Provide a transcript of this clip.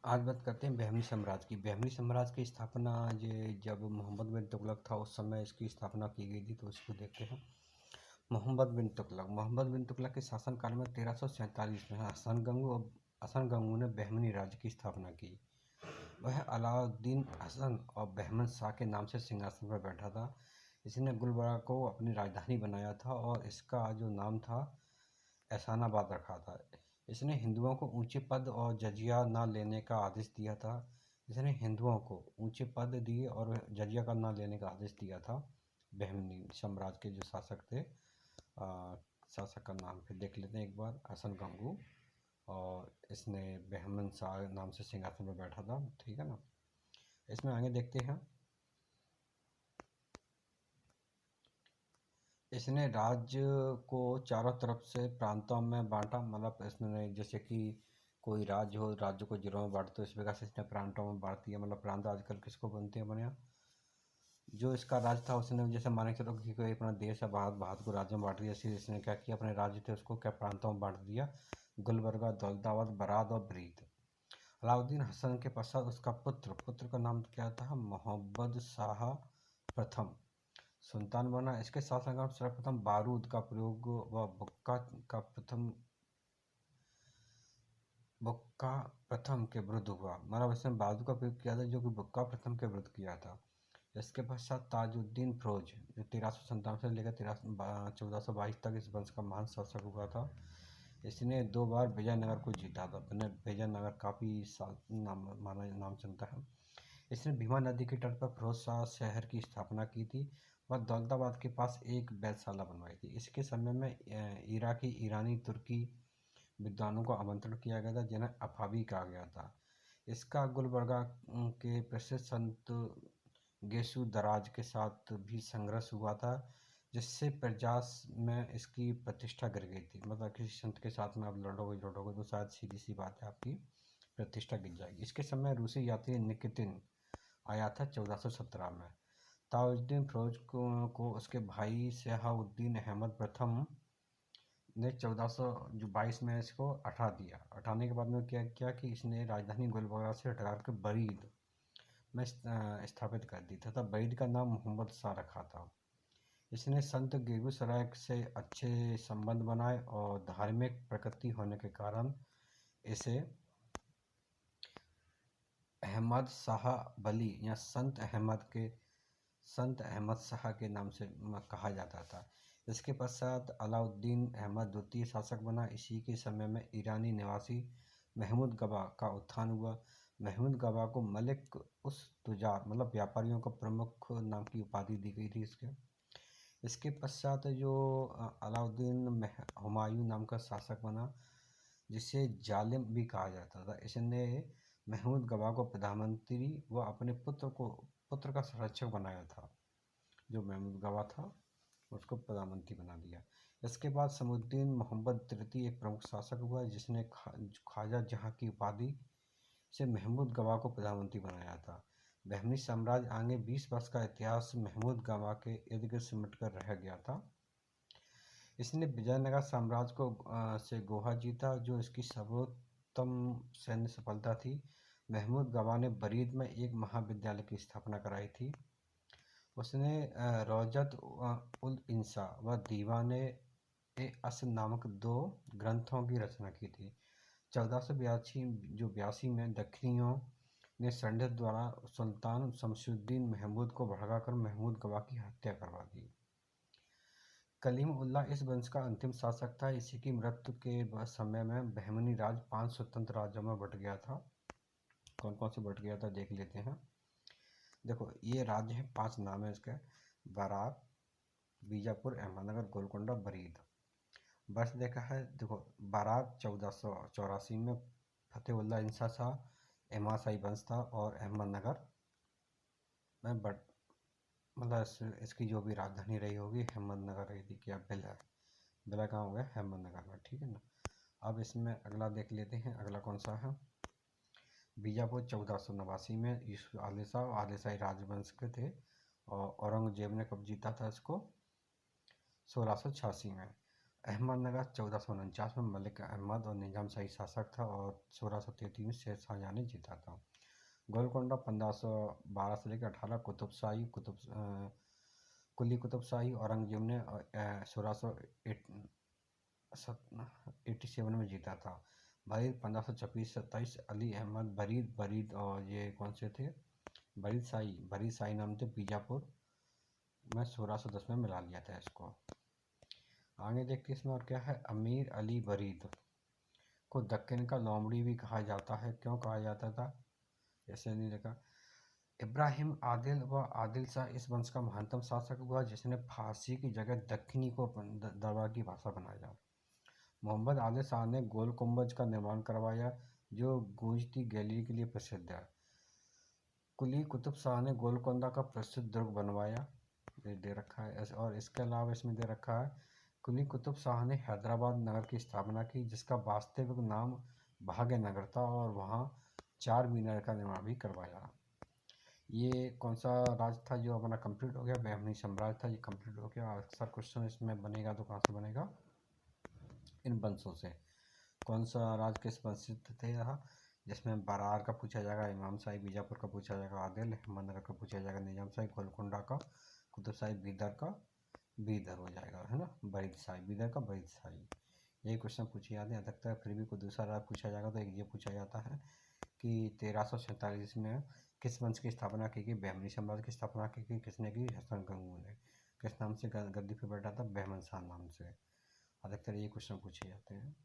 आज बात करते हैं बहमनी साम्राज्य की। बहमनी साम्राज्य की स्थापना ये जब मोहम्मद बिन तुगलक था उस समय इसकी स्थापना की गई थी, तो इसको देखते हैं। मोहम्मद बिन तुगलक के शासनकाल में 1347 में हसन गंगू ने बहमनी राज्य की स्थापना की। वह अलाउद्दीन हसन और बहमन शाह के नाम से सिंहासन पर बैठा था। इसने गुलबर्गा को अपनी राजधानी बनाया था और इसका जो नाम था एहसानाबाद रखा था। इसने हिंदुओं को ऊंचे पद और जजिया न लेने का आदेश दिया था। इसने हिंदुओं को ऊंचे पद दिए और जजिया का न लेने का आदेश दिया था। बहमनी साम्राज्य के जो शासक थे, शासक का नाम फिर देख लेते हैं एक बार, हसन गंगू। और इसने बहमन शाह नाम से सिंहासन पर बैठा था, ठीक है ना। इसमें आगे देखते हैं। इसने राज्य को चारों तरफ से प्रांतों में बांटा, मतलब इसने जैसे कि कोई राज्य हो, राज्य को जिलों में बांटे, तो इस प्रकार से इसने प्रांतों में बांट दिया। मतलब प्रांत आजकल किसको बनते हैं बने, जो इसका राज्य था उसने, जैसे माने चलो कि कोई अपना देश है, भारत, भारत को राज्यों में बांट दिया। इसलिए इसने क्या किया, अपने राज्य थे उसको क्या प्रांतों में बांट दिया, गुलबर्गा, दौलताबाद, बराद और बरीद। अलाउद्दीन हसन के पश्चात उसका पुत्र का नाम क्या था, मोहम्मद शाह प्रथम सुल्तान बना। इसके शासनकाल में सर्वप्रथम बारूद का प्रयोग व बुक्का प्रथम के विरुद्ध हुआ। मतलब इसने बारूद का प्रयोग किया था, जो कि बुक्का प्रथम के विरुद्ध किया था। इसके पश्चात ताजुद्दीन फिरोज, जो 1397 से लेकर 1422 तक इस वंश का महान शासक हुआ था। इसने 2 बार विजयनगर को जीता था। विजयनगर काफ़ी नाम चलता है। इसने भीमा नदी के तट पर फिरोज शाह शहर की स्थापना की थी। वह दौलताबाद के पास एक वैधशाला बनवाई थी। इसके समय में ईरानी तुर्की विद्वानों को आमंत्रण किया गया था, जिन्हें अफावी कहा गया था। इसका गुलबर्गा के प्रसिद्ध संत गेसु दराज के साथ भी संघर्ष हुआ था, जिससे प्रजास में इसकी प्रतिष्ठा गिर गई थी। मतलब किसी संत के साथ में आप लड़ोगे तो शायद सीधी सी बात है, आपकी प्रतिष्ठा गिर जाएगी। इसके समय रूसी यात्री निकितिन आया था 1417 में। ताजुद्दीन फिरोज को उसके भाई शहाबुद्दीन अहमद प्रथम ने 1422 में इसको हटा दिया। हटाने के बाद में क्या किया कि इसने राजधानी गुलबर्गा से हटा कर बरीद में स्थापित कर दी तथा बरीद का नाम मोहम्मद शाह रखा था। इसने संत बेगूसराय से अच्छे संबंध बनाए और धार्मिक प्रकृति होने के कारण इसे अहमद शाह बली या संत अहमद शाह के नाम से कहा जाता था। इसके पश्चात अलाउद्दीन अहमद द्वितीय शासक बना। इसी के समय में ईरानी निवासी महमूद गवा का उत्थान हुआ। महमूद गवा को मलिक उस तुजार, मतलब व्यापारियों का प्रमुख नाम की उपाधि दी गई थी इसके पश्चात जो अलाउद्दीन हुमायूं नाम का शासक बना, जिसे जालिम भी कहा जाता था। इसने महमूद गवा को प्रधानमंत्री व अपने पुत्र का संरक्षक बनाया था। जो महमूद गवा था उसको प्रधानमंत्री बना दिया। इसके बाद समुद्दीन मोहम्मद तृतीय एक प्रमुख शासक हुआ, जिसने ख्वाजा जहां की उपाधि से महमूद गवा को प्रधानमंत्री बनाया था। बहमनी साम्राज्य आगे 20 वर्ष का इतिहास महमूद गवा के इर्द गिर्द सिमट कर रह गया था। इसने विजयनगर साम्राज्य से गोवा जीता, जो इसकी सर्वोत्तम सैन्य सफलता थी। महमूद गवा ने बरीद में एक महाविद्यालय की स्थापना कराई थी। उसने रौजत उल इंसा व दीवाने ए अस नामक 2 ग्रंथों की रचना की थी। 1482 में दक्खनियों ने षड्यंत्र द्वारा सुल्तान शमशुद्दीन महमूद को भड़काकर महमूद गवा की हत्या करवा दी। कलीम उल्लाह इस वंश का अंतिम शासक था। इसी की मृत्यु के समय में बहमनी राज्य 5 स्वतंत्र राज्यों में बट गया था। कौन कौन से बट गया था देख लेते हैं। देखो, ये राज्य है, 5 नाम है इसके: बारात, बीजापुर, अहमदनगर, गोलकोंडा, बरीद। वर्ष देखा है, देखो, बारात 1484 में फतेहुल्लाह इंसा शाह एमाशाही वंश था, और अहमदनगर में मतलब इसकी जो भी राजधानी रही होगी अहमदनगर रही थी। क्या बिला कहाँ हो गया, अहमदनगर में, ठीक है ना। अब इसमें अगला देख लेते हैं, अगला कौन सा है। बीजापुर 1489 में यूसुफ आदिल शाह आदिलशाही राजवंश के थे, और औरंगजेब ने कब जीता था इसको, 1686 में। अहमदनगर 1449 में मलिक अहमद और निजाम शाही शासक था और 1633 में शेर शाहजहाँ ने जीता था। गोलकोंडा 1512 से लेकर 18 कुली कुतुब शाही औरंगजेब ने 1687 में जीता था। बरीद 1526-27 अली अहमद बरीद और ये कौन से थे, बरीद शाही नाम थे, बीजापुर में 1610 में मिला लिया था इसको। आगे देखते इसमें और क्या है। अमीर अली बरीद को दक्कन का लोमड़ी भी कहा जाता है। क्यों कहा जाता था, ऐसे नहीं लिखा। इब्राहिम आदिल व आदिल शाह इस वंश का महानतम शासक हुआ जिसने फारसी की जगह दक्कनी को दरबार की भाषा बनाया। मोहम्मद आदिल शाह ने गोल गुम्बज का निर्माण करवाया जो गूंजती गैलरी के लिए प्रसिद्ध है। कुली कुतुब शाह ने गोलकोंडा का प्रसिद्ध दुर्ग बनवाया, ये दे रखा है। और इसके अलावा इसमें दे रखा है कुली कुतुब शाह ने हैदराबाद नगर की स्थापना की जिसका वास्तविक नाम भाग्यनगर था और वहाँ 4 मीनार का निर्माण भी करवाया। ये कौन सा राज था जो अपना कंप्लीट हो गया, बहमनी साम्राज्य था, ये कंप्लीट हो गया। अक्सर क्वेश्चन इसमें बनेगा तो कहाँ से बनेगा, इन वंशों से। कौन सा राज किस वंश से थे यहाँ, जिसमें बरार का पूछा जाएगा, इमाम शाही बीजापुर का पूछा जाएगा, आदिल अहमदनगर का पूछा जाएगा, निजाम शाही गोलकोंडा का, कुतुब शाही बीदर हो जाएगा, है ना, बरीद शाही बीदर का बरीद शाही। यही क्वेश्चन पूछे जाते हैं अधिकतर। फिर भी कोई दूसरा राज पूछा जाएगा तो एक ये पूछा जाता है कि 1347 में किस वंश की स्थापना की गई, बहमनी साम्राज्य की स्थापना की गई, किसने की, हसन गंगू ने। किस नाम से गद्दी पर बैठा था, बहमन शाह नाम से। अधिकतर ये क्वेश्चन पूछे जाते हैं।